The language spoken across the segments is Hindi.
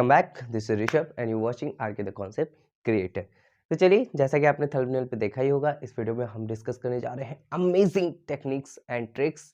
Welcome back, this is Rishabh and you watching R K the concept creator. तो चलिए, जैसा कि आपने थंबनेल पे देखा ही होगा, इस वीडियो में हम डिस्कस करने जा रहे हैं अमेजिंग टेक्निक्स एंड ट्रिक्स।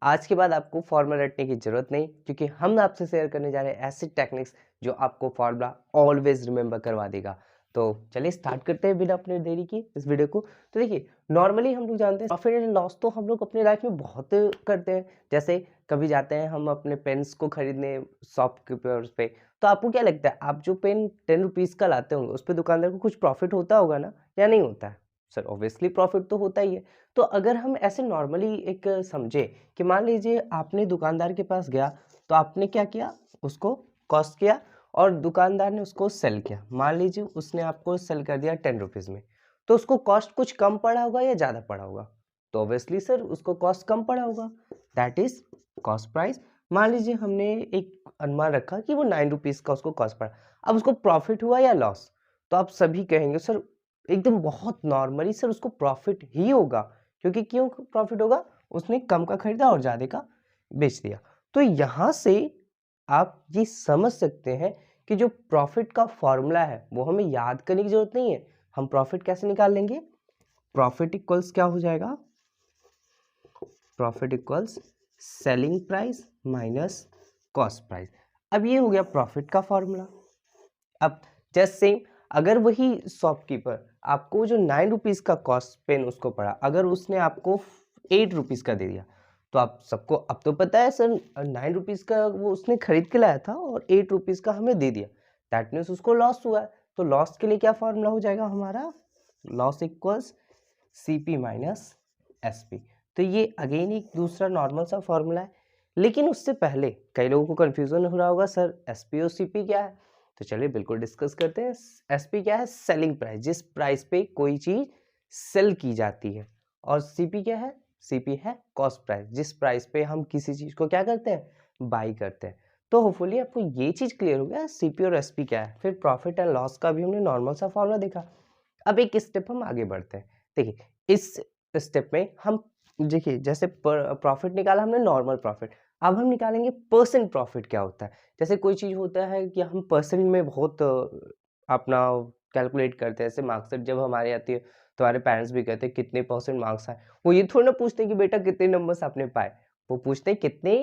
आज के बाद आपको फॉर्मूला रटने की जरूरत नहीं, क्योंकि हम आपसे शेयर करने जा रहे हैं ऐसे टेक्निक्स जो आपको फॉर्मूला ऑलवेज रिमेंबर करवा देगा। तो चलिए स्टार्ट करते हैं बिना अपने देरी की इस वीडियो को। तो देखिए, नॉर्मली हम लोग जानते हैं प्रॉफिट एंड लॉस तो हम लोग अपनी लाइफ में बहुत करते हैं। जैसे कभी जाते हैं हम अपने पेन्स को खरीदने शॉपकीपर्स पे, तो आपको क्या लगता है, आप जो पेन 10 रुपीज़ का लाते होंगे उस पे दुकानदार को कुछ प्रॉफिट होता होगा ना, या नहीं होता है? सर ऑब्वियसली प्रॉफिट तो होता ही है। तो अगर हम ऐसे नॉर्मली एक समझे कि मान लीजिए आपने दुकानदार के पास गया, तो आपने क्या किया, उसको कॉस्ट किया और दुकानदार ने उसको सेल किया। मान लीजिए उसने आपको सेल कर दिया 10 रुपीज़ में, तो उसको कॉस्ट कुछ कम पड़ा होगा या ज़्यादा पड़ा होगा? तो ऑब्वियसली सर उसको कॉस्ट कम पड़ा होगा, दैट इज कॉस्ट प्राइस। मान लीजिए हमने एक अनुमान रखा कि वो 9 रुपीज़ का उसको कॉस्ट पड़ा। अब उसको प्रॉफिट हुआ या लॉस? तो आप सभी कहेंगे सर एकदम बहुत नॉर्मली सर उसको प्रॉफिट ही होगा, क्योंकि क्यों प्रॉफिट होगा, उसने कम का खरीदा और ज़्यादा का बेच दिया। तो यहाँ से आप ये समझ सकते हैं कि जो प्रॉफिट का फॉर्मूला है वो हमें याद करने की जरूरत नहीं है। हम प्रॉफिट कैसे निकाल लेंगे? प्रॉफिट इक्वल्स क्या हो जाएगा? Profit equals selling price minus cost price. अब ये हो गया प्रॉफिट का फॉर्मूला। अब जस्ट सेम, अगर वही शॉपकीपर आपको जो 9 रुपीज़ का कॉस्ट पेन उसको पड़ा, अगर उसने आपको 8 रुपीज़ का दे दिया, तो आप सबको अब तो पता है सर 9 रुपीज़ का वो उसने खरीद के लाया था और 8 रुपीज़ का हमें दे दिया, दैट मीन्स उसको लॉस हुआ है। तो लॉस के लिए क्या फॉर्मूला हो जाएगा हमारा? Loss equals CP minus SP। तो ये अगेन एक दूसरा नॉर्मल सा फॉर्मूला है। लेकिन उससे पहले कई लोगों को कंफ्यूजन हो रहा होगा, सर SP और CP क्या है? तो चलिए बिल्कुल डिस्कस करते हैं। SP क्या है? सेलिंग प्राइस, जिस प्राइस पे कोई चीज सेल की जाती है। और CP क्या है? CP है कॉस्ट प्राइस, जिस प्राइस पे हम किसी चीज को क्या करते हैं, बाई करते हैं। तो होपफुली आपको ये चीज क्लियर हो गया CP और SP क्या है। फिर प्रॉफिट एंड लॉस का भी हमने नॉर्मल सा फॉर्मूला देखा। अब एक स्टेप हम आगे बढ़ते हैं। देखिए, इस स्टेप में हम देखिए जैसे प्रॉफिट निकाला हमने, नॉर्मल प्रॉफिट। अब हम निकालेंगे परसेंट प्रॉफिट क्या होता है। जैसे कोई चीज़ होता है कि हम परसेंट में बहुत अपना कैलकुलेट करते हैं। जैसे मार्क्सशीट जब हमारी आती है तो हमारे पेरेंट्स भी कहते हैं कितने परसेंट मार्क्स आए। वो ये थोड़ी ना पूछते कि बेटा कितने नंबर्स आपने पाए, वो पूछते हैं कितने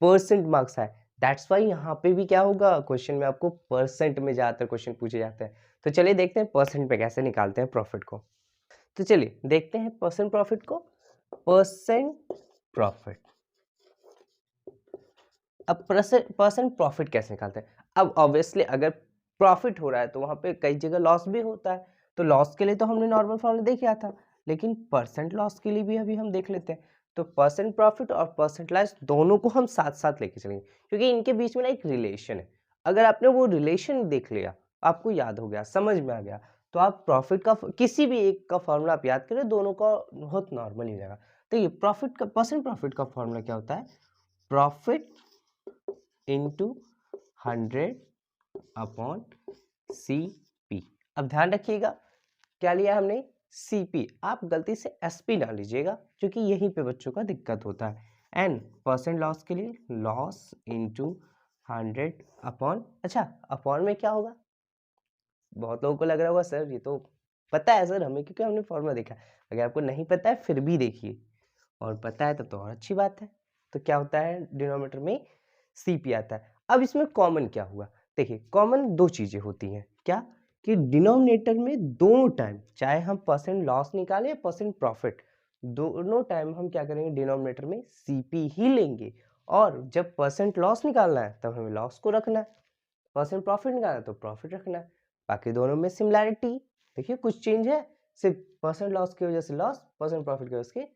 परसेंट मार्क्स आए। दैट्स वाई यहाँ पे भी क्या होगा, क्वेश्चन में आपको परसेंट में ज़्यादातर क्वेश्चन पूछे जाते हैं। तो चलिए देखते हैं परसेंट पे कैसे निकालते हैं प्रॉफिट को। तो चलिए देखते हैं परसेंट प्रॉफिट को। परसेंट प्रॉफिट, अब परसेंट प्रॉफिट कैसे निकालते हैं? अब ऑब्वियसली अगर प्रॉफिट हो रहा है तो वहां पे कई जगह लॉस भी होता है। तो लॉस के लिए तो हमने नॉर्मल फॉर्मूला देख लिया था, लेकिन परसेंट लॉस के लिए भी अभी हम देख लेते हैं। तो परसेंट प्रॉफिट और परसेंट लॉस दोनों को हम साथ साथ लेके चलेंगे, क्योंकि इनके बीच में ना एक रिलेशन है। अगर आपने वो रिलेशन देख लिया, आपको याद हो गया, समझ में आ गया, तो आप प्रॉफिट का किसी भी एक का फॉर्मूला आप याद करें, दोनों का बहुत नॉर्मल ही रहेगा। तो ये प्रॉफिट का, परसेंट प्रॉफिट का फॉर्मूला क्या होता है? Profit into 100 upon CP। अब ध्यान रखिएगा क्या लिया हमने, CP। आप गलती से SP ना लीजिएगा, क्योंकि यहीं पे बच्चों का दिक्कत होता है। एंड परसेंट लॉस के लिए लॉस इंटू 100 अपॉन, अच्छा अपॉन में क्या होगा, बहुत लोगों को लग रहा होगा सर ये तो पता है सर हमें, क्योंकि हमने फॉर्मूला देखा है। अगर आपको नहीं पता है फिर भी देखिए, और पता है तब तो और अच्छी बात है। तो क्या होता है, डिनोमिनेटर में CP आता है। अब इसमें कॉमन क्या हुआ? देखिए, कॉमन दो चीजें होती हैं, क्या कि डिनोमिनेटर में दोनों टाइम, चाहे हम परसेंट लॉस निकालें या परसेंट प्रॉफिट, दोनों टाइम हम क्या करेंगे, डिनोमिनेटर में CP ही लेंगे। और जब परसेंट लॉस निकालना है तब हमें लॉस को रखना है, परसेंट प्रॉफिट निकालना है तो प्रॉफिट रखना है। बाकी दोनों में सिमिलैरिटी, देखिए कुछ चेंज है, सिर्फ परसेंट लॉस की वजह से लॉस, परसेंट प्रॉफिट की वजह से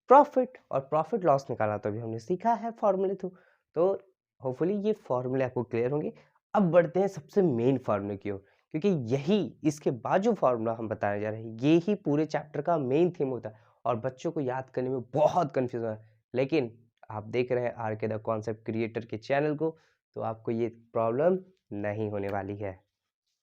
प्रॉफिट। और प्रॉफिट लॉस निकालना तो अभी हमने सीखा है फॉर्मूले थ्रू। तो होपफुली ये फॉर्मूले आपको क्लियर होंगे। अब बढ़ते हैं सबसे मेन फार्मूले की ओर, क्योंकि यही इसके बाद जो फार्मूला हम बताने जा रहे हैं ये ही पूरे चैप्टर का मेन थीम होता है, और बच्चों को याद करने में बहुत कंफ्यूजन है। लेकिन आप देख रहे हैं आरके द कॉन्सेप्ट क्रिएटर के चैनल को, तो आपको ये प्रॉब्लम नहीं होने वाली है।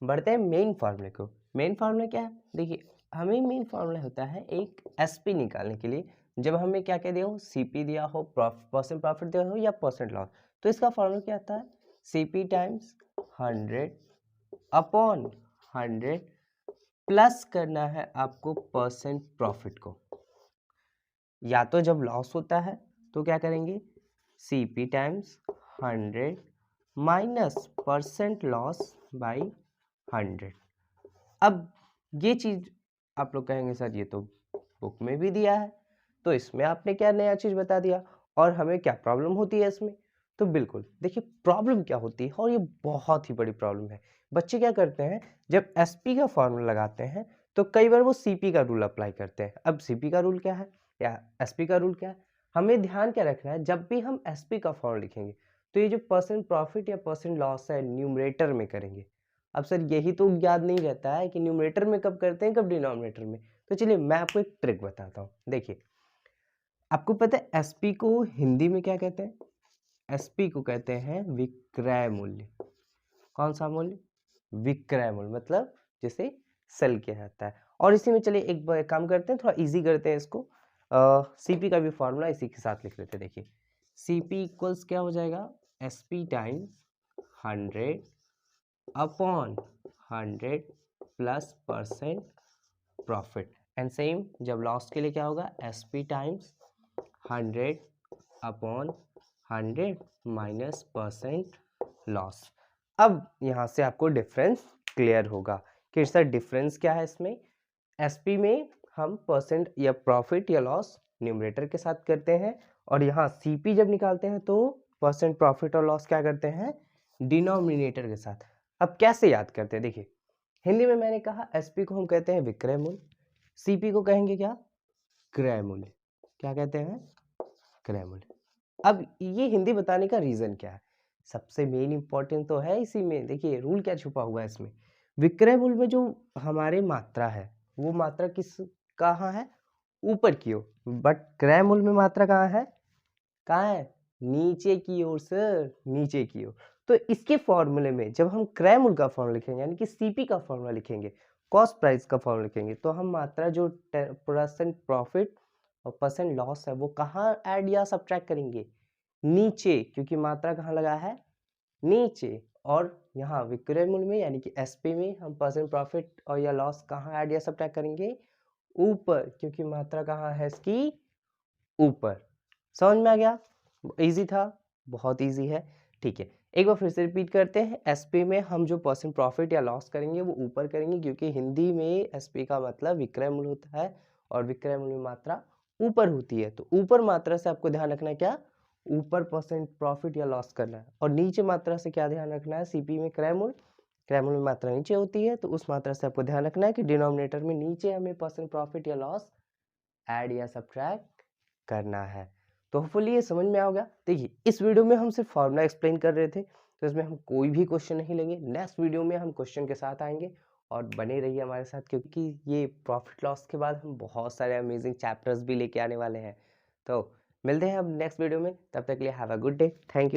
बढ़ते हैं मेन फार्मूले को। मेन फार्मूला क्या है? देखिए, हमें मेन फार्मूला होता है एक SP निकालने के लिए। जब हमें क्या क्या दिया हो, CP दिया हो, परसेंट प्रॉफिट दिया हो या परसेंट लॉस, तो इसका फार्मूला क्या आता है, CP टाइम्स 100 अपॉन 100 प्लस करना है आपको परसेंट प्रॉफिट को। या तो जब लॉस होता है तो क्या करेंगे, CP times 100 minus percent loss by 100। अब ये चीज़ आप लोग कहेंगे सर ये तो बुक में भी दिया है, तो इसमें आपने क्या नया चीज़ बता दिया और हमें क्या प्रॉब्लम होती है इसमें। तो बिल्कुल देखिए प्रॉब्लम क्या होती है, और ये बहुत ही बड़ी प्रॉब्लम है। बच्चे क्या करते हैं, जब SP का फॉर्मूला लगाते हैं तो कई बार वो CP का रूल अप्लाई करते हैं। अब CP का रूल क्या है या SP का रूल क्या है, हमें ध्यान क्या रखना है, जब भी हम SP का फॉर्मूला लिखेंगे तो ये जो परसेंट प्रॉफिट या परसेंट लॉस है न्यूमरेटर में करेंगे। अब सर यही तो याद नहीं रहता है कि न्यूमरेटर में कब करते हैं, कब डिनोमिनेटर में। तो चलिए मैं आपको एक ट्रिक बताता हूँ। देखिए आपको पता है SP को हिंदी में क्या कहते हैं, SP को कहते हैं विक्रय मूल्य। कौन सा मूल्य, विक्रय मूल्य, मतलब जिसे सेल किया जाता है। और इसी में चलिए एक काम करते हैं, थोड़ा इजी करते हैं इसको। CP का भी फॉर्मूला इसी के साथ लिख लेते हैं। देखिए CP इक्वल्स क्या हो जाएगा, SP times 100 upon 100 plus percent profit. And same जब लॉस के लिए क्या होगा, SP times 100 upon 100 minus percent loss. अब यहाँ से आपको डिफरेंस क्लियर होगा कि सर डिफरेंस क्या है इसमें। SP में हम परसेंट या प्रॉफिट या लॉस न्यूमरेटर के साथ करते हैं, और यहाँ CP जब निकालते हैं तो परसेंट प्रॉफिट और लॉस क्या करते हैं, डिनोमिनेटर के साथ। अब कैसे याद करते हैं, देखिए हिंदी में मैंने कहा SP को हम कहते हैं विक्रय मूल्य, CP को कहेंगे क्या, क्रय मूल्य। क्या कहते हैं, क्रय मूल्य। अब ये हिंदी बताने का रीजन क्या है, सबसे मेन इंपॉर्टेंट तो है इसी में। देखिए रूल क्या छुपा हुआ है इसमें, विक्रय मूल्य में जो हमारे मात्रा है वो मात्रा किस कहाँ है, ऊपर की ओर, बट क्रय मूल्य में मात्रा कहाँ है, नीचे की ओर सर, नीचे की ओर। तो इसके फॉर्मूले में जब हम क्रय मूल्य का फॉर्मूला लिखेंगे यानी कि CP का फॉर्मूला लिखेंगे, कॉस्ट प्राइस का फॉर्मूला लिखेंगे, तो हम मात्रा जो परसेंट प्रॉफिट और परसेंट लॉस है वो कहाँ ऐड या सब्ट्रैक्ट करेंगे, नीचे, क्योंकि मात्रा कहाँ लगा है, नीचे। और यहाँ विक्रय मूल्य में यानी कि SP में हम परसेंट प्रॉफिट और या लॉस कहाँ ऐड या सब्ट्रैक्ट करेंगे, ऊपर, क्योंकि मात्रा कहाँ है इसकी, ऊपर। समझ में आ गया, इजी था, बहुत इजी है। ठीक है, एक बार फिर से रिपीट करते हैं। SP में हम जो परसेंट प्रॉफिट या लॉस करेंगे वो ऊपर करेंगे, क्योंकि हिंदी में SP का मतलब विक्रय मूल्य होता है और विक्रय मूल्य मात्रा ऊपर होती है। तो ऊपर मात्रा से आपको ध्यान रखना है क्या, ऊपर परसेंट प्रॉफिट या लॉस करना है, और नीचे मात्रा से क्या ध्यान रखना है, CP में क्रय मूल्य, क्रय मूल्य में मात्रा नीचे होती है, तो उस मात्रा से आपको ध्यान रखना है कि डिनोमिनेटर में नीचे हमें परसेंट प्रॉफिट या लॉस ऐड या सब्ट्रैक्ट करना है। तो होपफुली ये समझ में आ गया। देखिए इस वीडियो में हम सिर्फ फॉर्मूला एक्सप्लेन कर रहे थे, तो इसमें हम कोई भी क्वेश्चन नहीं लेंगे। नेक्स्ट वीडियो में हम क्वेश्चन के साथ आएंगे, और बने रहिए हमारे साथ, क्योंकि ये प्रॉफिट लॉस के बाद हम बहुत सारे अमेजिंग चैप्टर्स भी लेके आने वाले हैं। तो मिलते हैं अब नेक्स्ट वीडियो में, तब तक के लिए have a good day, thank you.